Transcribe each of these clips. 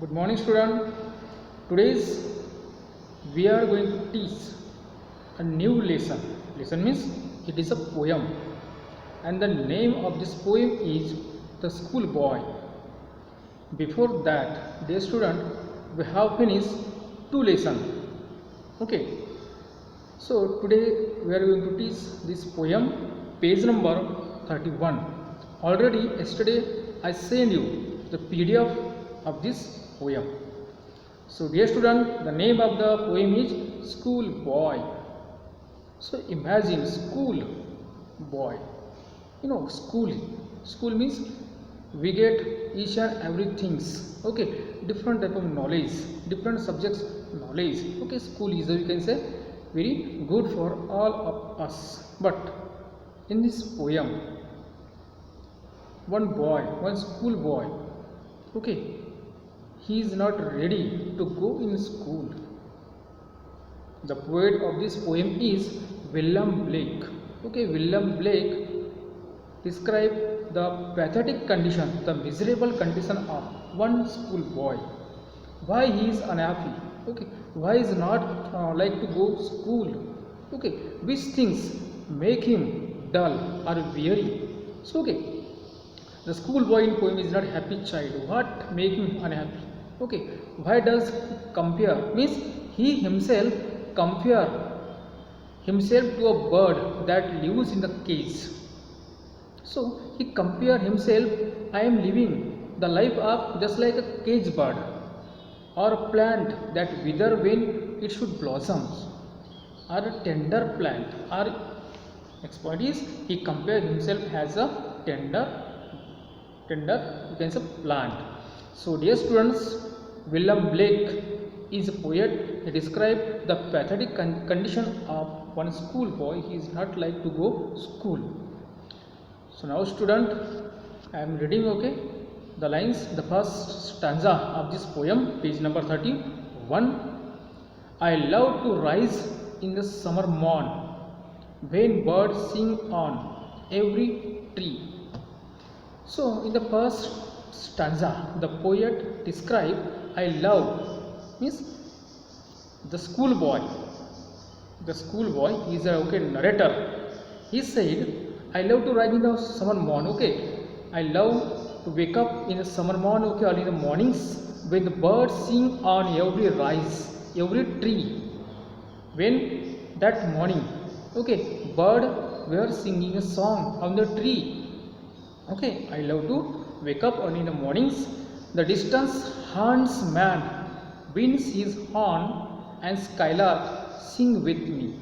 Good morning, student. Today's we are going to teach a new lesson. Lesson means it is a poem, and the name of this poem is The Schoolboy. Before that, dear student, we have finished two lessons. Okay. So today we are going to teach this poem, page number 31. Already yesterday I sent you the PDF of this poem. So dear student, the name of the poem is Schoolboy. So imagine school boy. School means we get each and every things. Okay, different type of knowledge, different subjects knowledge. Okay, school is, you can say, very good for all of us. But in this poem, one school boy, okay, he is not ready to go in school. The poet of this poem is William Blake. Okay, William Blake described the pathetic condition, the miserable condition of one school boy. Why he is unhappy? Okay, why is not like to go school? Okay, which things make him dull or weary? So okay, the schoolboy in poem is not happy child. What make him unhappy? Okay, why does he compare? Means he himself compare himself to a bird that lives in the cage. So he compare himself, I am living the life of just like a cage bird, or a plant that wither when it should blossom, or a tender plant, or next point is he compare himself as a tender you can say plant. So dear students, William Blake is a poet. He described the pathetic condition of one schoolboy. He is not like to go school. So now student, I am reading, okay, the lines, the first stanza of this poem, page number 31. I love to rise in the summer morn when birds sing on every tree. So in the first stanza, the poet described I love means the schoolboy. The schoolboy is a narrator. He said, I love to rise in the summer morn. Okay, I love to wake up in the summer morn. Okay, early in the mornings when the birds sing on every rise, every tree. When that morning, okay, bird were singing a song on the tree. Okay, I love to wake up early in the mornings. The distance huntsman winds his horn and skylark sing with me.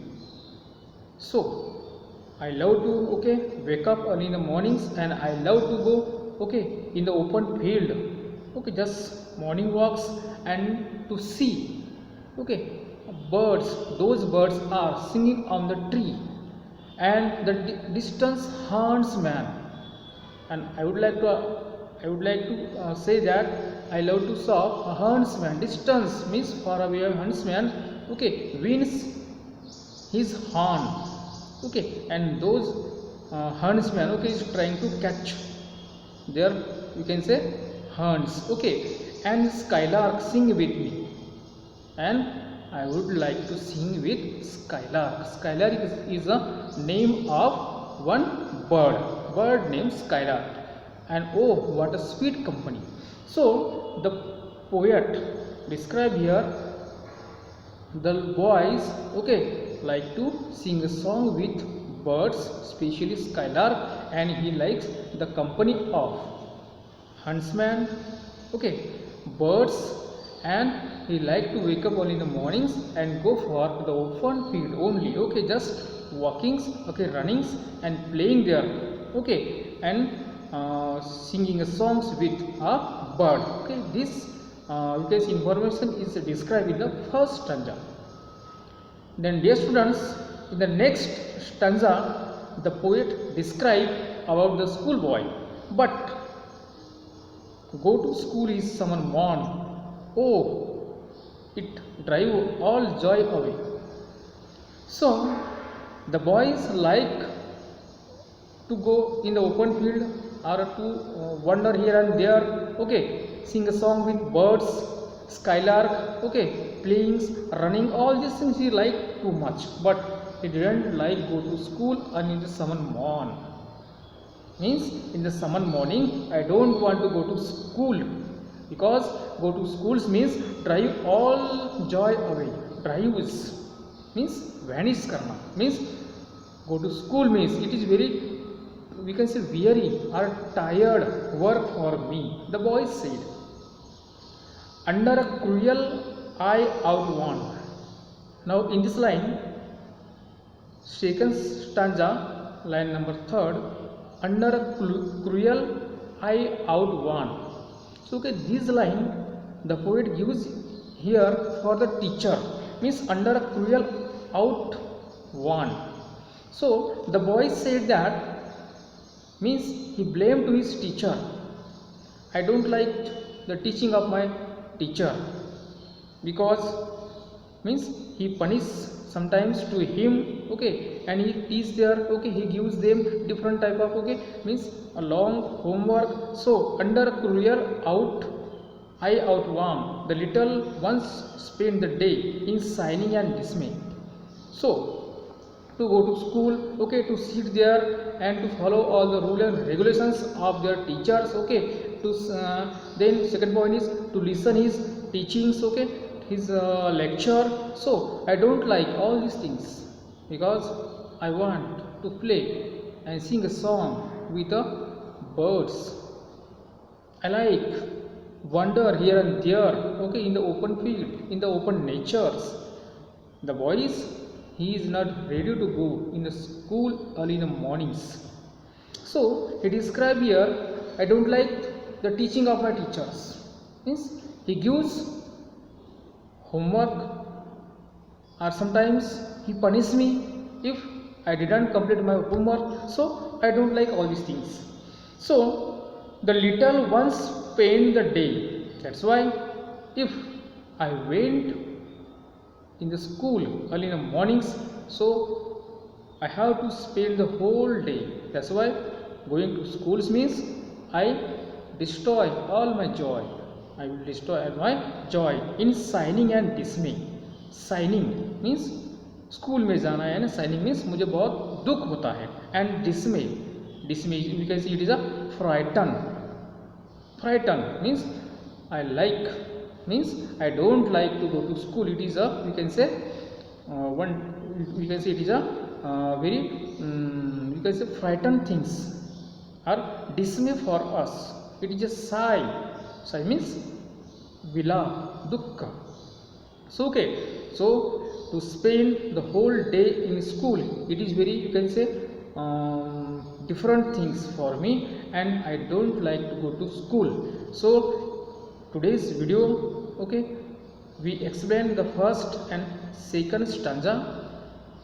So I love to wake up early in the mornings, and I love to go in the open field. Okay, just morning walks and to see birds. Those birds are singing on the tree, and the distance huntsman. And I would like to say that I love to saw a huntsman. Distance means far away huntsman. Okay, winds his horn. Okay, and those huntsman is trying to catch their, you can say, hunts. Okay, and skylark sing with me, and I would like to sing with skylark. Skylark is a name of one bird named skylark, and oh, what a sweet company. So the poet describe here the boys like to sing a song with birds, especially skylark, and he likes the company of huntsman, birds, and he like to wake up early in the mornings and go for the open field only, just walkings, runnings and playing there, and singing songs with a bird. This information is described in the first stanza. Then dear students, in the next stanza, the poet described about the schoolboy. But go to school is summer morn. Oh, it drive all joy away. So the boys like to go in the open field or to wander here and there, sing a song with birds, skylark, okay, playing, running, all these things he liked too much, but he didn't like go to school and in the summer morn. Means in the summer morning I don't want to go to school, because go to schools means drive all joy away. Drive is means vanish karna, means go to school means it is very, we can say, weary or tired work for me, the boy said. Under a cruel eye out one. Now in this line, second stanza, line number 3rd, under a cruel eye out one. So okay, this line the poet gives here for the teacher, means under a cruel out one. So the boy said that, means he blamed to his teacher. I don't like the teaching of my teacher, because means he punish sometimes to him, okay, and he teach there, okay, he gives them different type of, okay, means a long homework. So under cruel out eye outworn, the little ones spend the day in sighing and dismay. So to go to school, okay, to sit there and to follow all the rules and regulations of their teachers, okay, to then second point is to listen his teachings, okay, his lecture. So I don't like all these things, because I want to play and sing a song with the birds. I like wander here and there, okay, in the open field, in the open natures. The boy is, he is not ready to go in the school early in the mornings. So he described here, I don't like the teaching of my teachers, means he gives homework, or sometimes he punishes me if I didn't complete my homework. So I don't like all these things. So the little ones spend the day. That's why if I went in the school early in the mornings, so I have to spend the whole day. That's why going to schools means I destroy all my joy. I will destroy all my joy in signing and dismay. Signing means school में जाना है ना, signing means मुझे बहुत दुख होता है, and dismay, dismay we can see it is a frighten. Frighten means I like, means I don't like to go to school. It is a, we can say one, we can say it is a very, we can say frighten things are dismay for us. It is a sigh. Sigh means विला, दुख. So okay, so to spend the whole day in school, it is very, you can say, different things for me, and I don't like to go to school. So today's video, okay, we explain the first and second stanza.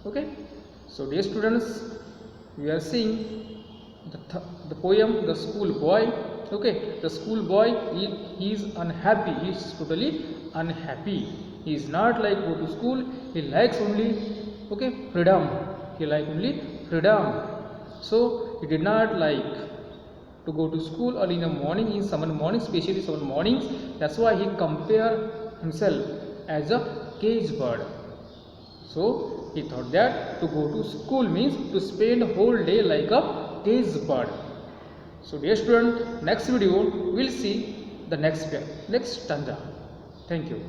Okay, so dear students, we are seeing the poem The School Boy. Okay, the school boy, he is unhappy, he is totally unhappy. He is not like go to school, he likes only, okay, freedom. He like only freedom. So he did not like to go to school early in the morning, in summer morning, especially summer mornings. That's why he compare himself as a cage bird. So he thought that to go to school means to spend whole day like a cage bird. So dear student, next video we'll see the next stanza. Thank you.